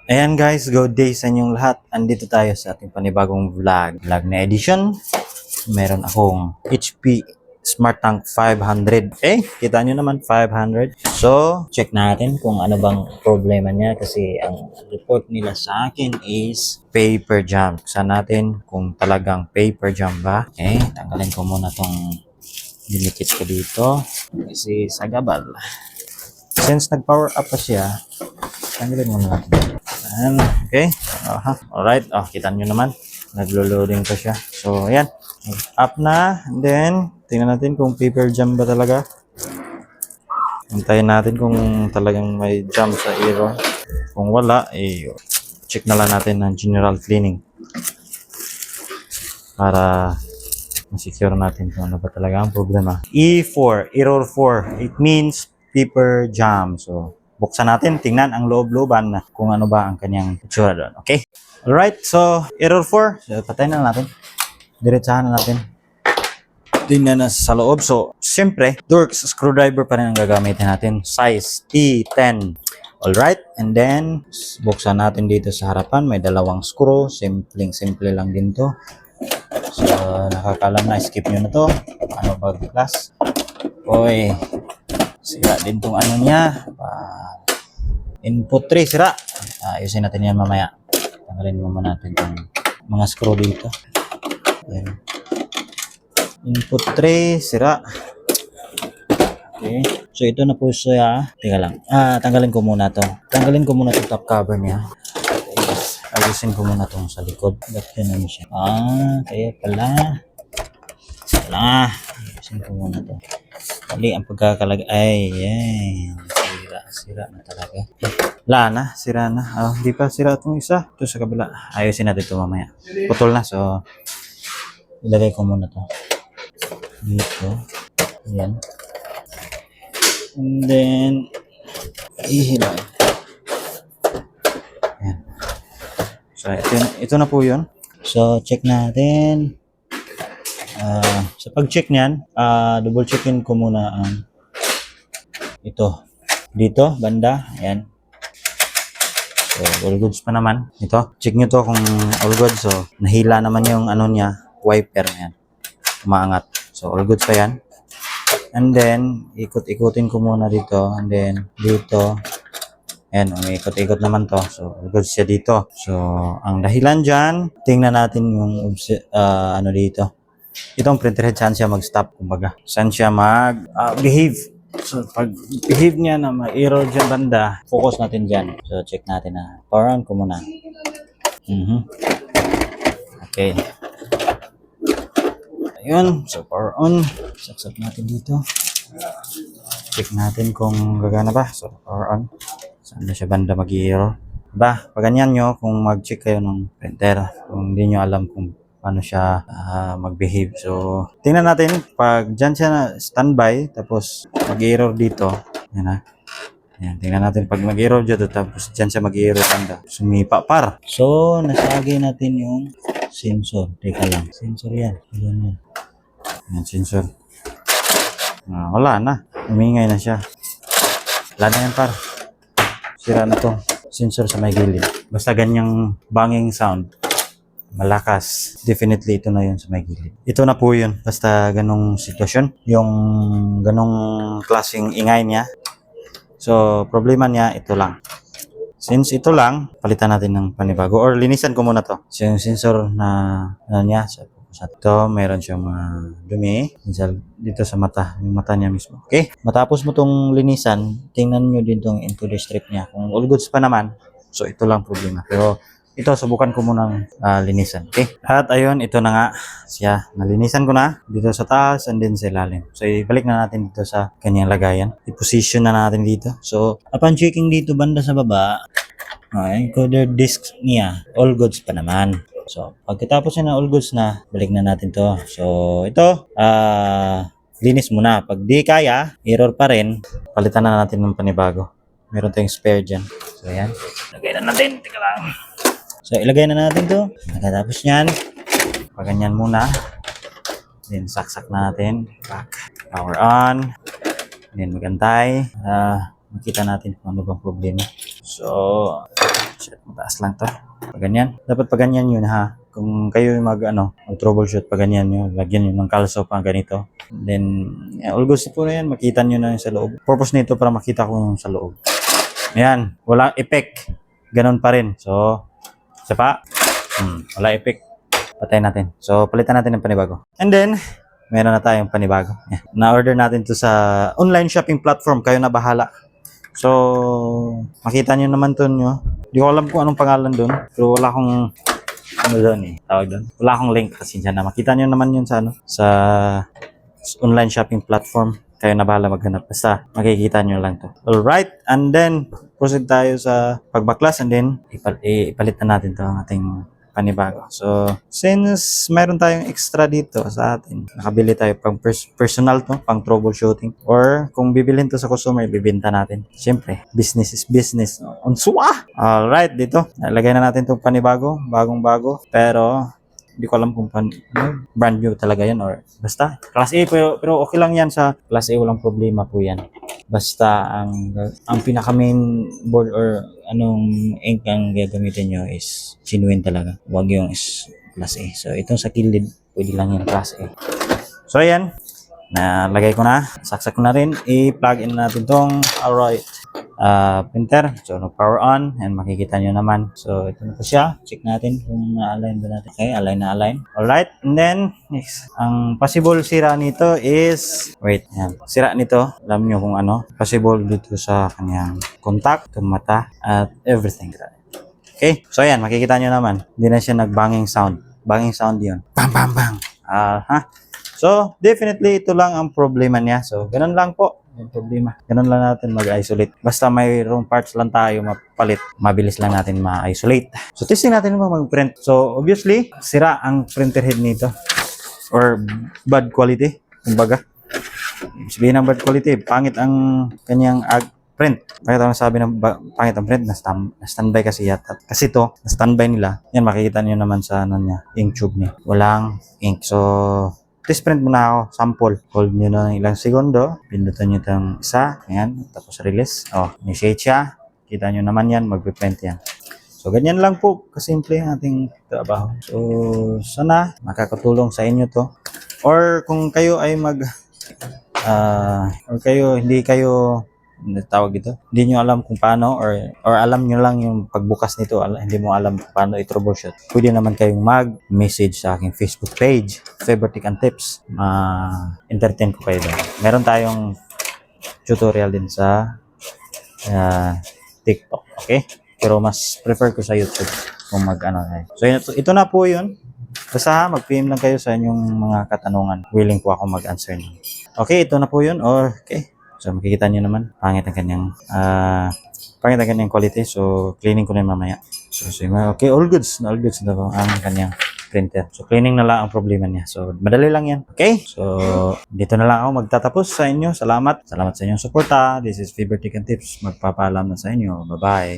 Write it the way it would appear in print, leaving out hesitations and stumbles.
Ayan guys, good day sa inyong lahat. Andito tayo sa ating panibagong vlog na edition. Meron akong HP Smart Tank 500. Kita nyo naman 500. So, check natin kung ano bang problema niya kasi ang report nila sa akin is paper jam. Buksan natin kung talagang paper jam ba. Tanggalin ko muna tong dinikit ko dito kasi sagabal. Since nag-power up pa siya, tanggalin muna natin. Okay. Alright. Kita nyo naman. Naglo-loading pa siya. So, ayan. Up na. And then, tingnan natin kung paper jam ba talaga. Hintayin natin kung talagang may jam sa error. Kung wala, check na lang natin ng general cleaning. Para masecure natin kung ano ba talaga ang problema. E4, error 4. It means paper jam. So, buksan natin, tingnan ang loob-looban na kung ano ba ang kanyang itsura doon. Okay? Alright, so error 4. So, patayin na natin. Diretsahan na natin. Tingnan na sa loob. So, siyempre, Torx screwdriver pa rin ang gagamitin natin. Size T10. Alright, and then, buksan natin dito sa harapan. May dalawang screw. Simple lang din to. So, nakakalam na. Skip nyo na to. Ano ba, class? Oy. Sira din tong ano niya. Input 3 sira. Ayusin natin yan mamaya. Tanggalin muna natin itong mga screw dito. Ayan. Input 3 sira. Okay. So ito na po siya. Teka lang. Tanggalin ko muna to. Tanggalin ko muna itong top cover niya. Ayusin ko muna itong sa likod. Ba't ganun siya? Kaya pala. Ayusin ko muna to. Mali ang pagkakalagay. Ayan. Sira na talaga. Sira na. Hindi pa sira itong isa. Ito sa kabila. Ayusin natin ito mamaya. Putol na. So, ilagay ko muna to dito. Ayan. And then, ihila. Ayan. So, ito na po yun. So, check natin. Sa pag-check niyan, double checkin ko muna ang ito. Dito, banda. Ayan. So, all goods pa naman. Ito. Check nyo to kung all goods. So, nahila naman yung ano niya, wiper na yan. Umaangat. So, all goods pa yan. And then, ikot-ikotin ko muna dito. And then, dito. Ayan, umikot-ikot naman to. So, all goods siya dito. So, ang dahilan dyan, tingnan natin yung ano dito. Itong printer head, saan siya mag-stop, kumbaga. Saan siya mag-behave. So, pag behave niya na may error dyan banda, focus natin dyan. So, check natin na. Power on ko muna. Okay. Ayun. So, power on. Saksak natin dito. Check natin kung gagana ba. So, power on. Saan na siya banda mag-error. Pag ganyan nyo, kung mag-check kayo ng printer, kung hindi nyo alam kung paano siya mag-behave. So, tingnan natin. Pag dyan siya na standby, tapos mag-error dito. Yan. Tingnan natin pag mag-error dito, tapos dyan siya mag-error banda. Sumipa par. So, nasagay natin yung sensor. Teka lang. Sensor yan. Yan. Yan, sensor. Wala na. Umingay na siya. Wala na yan par. Sira na to. Sensor sa may gilid. Basta ganyang banging sound. Malakas. Definitely ito na yun sa may gilid. Ito na po yun. Basta ganong sitwasyon. Yung ganong klaseng ingay niya. So, problema niya, ito lang. Since ito lang, palitan natin ng panibago. Or linisan ko muna to. So, yung sensor na ano niya, sa ito, mayroon siyang mga dumi. Dito sa mata. Yung mata niya mismo. Okay? Matapos mo tong linisan, tingnan nyo din tong encoder strip niya. Kung all goods pa naman, so ito lang problema. Pero, ito, subukan ko munang linisan. Okay? At ayun, ito na nga siya. Nalinisan ko na dito sa taas and then sa ilalim. So, ibalik na natin dito sa kanyang lagayan. I-position na natin dito. So, upon checking dito banda sa baba, encoder disc niya, all goods pa naman. So, pagkatapos na all goods na, balik na natin to. So, ito, linis muna. Pag di kaya, error pa rin, palitan na natin ng panibago. Meron tayong spare dyan. So, ayan. Lagay na natin. Tika lang. So, ilagay na natin to. Pagkatapos nyan, paganyan muna. Then, saksak natin. Back. Power on. Then, magantay. Makita natin kung ano bang problema. So, Shit, mataas lang to. Pag ganyan. Dapat pag ganyan yun ha. Kung kayo mag troubleshoot pag ganyan yun, lagyan nyo ng kalso pa ganito. Then, all goods po na yan. Makita nyo na yung sa loob. Purpose nito para makita ko yung sa loob. Ayan. Walang effect. Ganon pa rin. So, isa pa. Wala effect. Patayin natin. So, palitan natin ng panibago. And then, meron na tayong panibago. Yeah. Na-order natin to sa online shopping platform. Kayo na bahala. So, makita nyo naman to nyo. Di ko alam kung anong pangalan doon. Pero wala akong ano doon eh. Tawag doon. Wala akong link kasi dyan na. Makita nyo naman yun sa sa online shopping platform. Kayo na bahala maghanap. Basta makikita nyo lang to. Alright. And then, proceed tayo sa pagbaklas. And then, ipalit na natin to ang ating panibago. So, since mayroon tayong extra dito sa atin, nakabili tayo pang personal to, pang troubleshooting. Or kung bibilhin to sa customer, bibenta natin. Siyempre, business is business. Unsua! Alright, dito. Nalagay na natin itong panibago, bagong-bago. Pero, hindi ko alam kung brand new talaga yan or basta. Class A, pero okay lang yan sa Class A, walang problema po yan. Basta ang pinaka main board or anong ink ang gagamitin nyo is genuine talaga. Huwag yung is Class A. So, itong sa kilid, pwede lang yung Class A. So, ayan. Nalagay ko na. Saksak ko na rin. I-plug in natin tong Alroy printer. So, power on. And makikita nyo naman. So, ito na po siya. Check natin kung na-align ba natin. Okay, align na align. Alright. And then, next. Ang possible sira nito is, wait, yan. Sira nito, alam nyo kung ano. Possible dito sa kanyang contact, itong mata, at everything. Okay. So, ayan. Makikita nyo naman. Hindi na siya nag-banging sound. Banging sound yun. Bang, bang, bang. So, definitely ito lang ang problema niya. So, ganun lang po yung problema. Ganun lang natin mag-isolate. Basta mayroong parts lang tayo mapalit, mabilis lang natin ma-isolate. So, testing natin yung mag-print. So, obviously, sira ang printer head nito. Or bad quality. Kumbaga. Sabihin ng bad quality, pangit ang kanyang print. Bakit ako sabi ng pangit ang print? Na-standby kasi yata. Kasi to, na-standby nila. Yan, makikita niyo naman sa niya, ink tube niya. Walang ink. So, test print muna ako, sample. Hold nyo na ng ilang segundo. Pindutan nyo itong isa. Ayan. Tapos release. Initiate siya. Kita nyo naman yan. Mag-print yan. So, ganyan lang po. Kasimple ang ating trabaho. So, sana makakatulong sa inyo to. Or kung kayo ay hindi kayo tawag ito, hindi nyo alam kung paano or alam nyo lang yung pagbukas nito, hindi mo alam kung paano i-troubleshoot, pwede naman kayong mag-message sa aking Facebook page, Favortic and Tips. Entertain ko kayo doon. Meron tayong tutorial din sa TikTok, okay? Pero mas prefer ko sa YouTube kung So, ito na po yun. Basta mag-PM lang kayo sa inyong mga katanungan. Willing po ako mag-answer nyo. Okay, ito na po yun. Okay. So, makikita nyo naman, pangit ang kanyang quality. So, cleaning ko na mamaya. So, okay, all goods na po ang kanyang printer. So, cleaning na lang ang problema niya. So, madali lang yan. Okay? So, dito na lang ako magtatapos sa inyo. Salamat sa inyong suporta. This is Favortic and Tips. Magpapaalam na sa inyo. Bye-bye.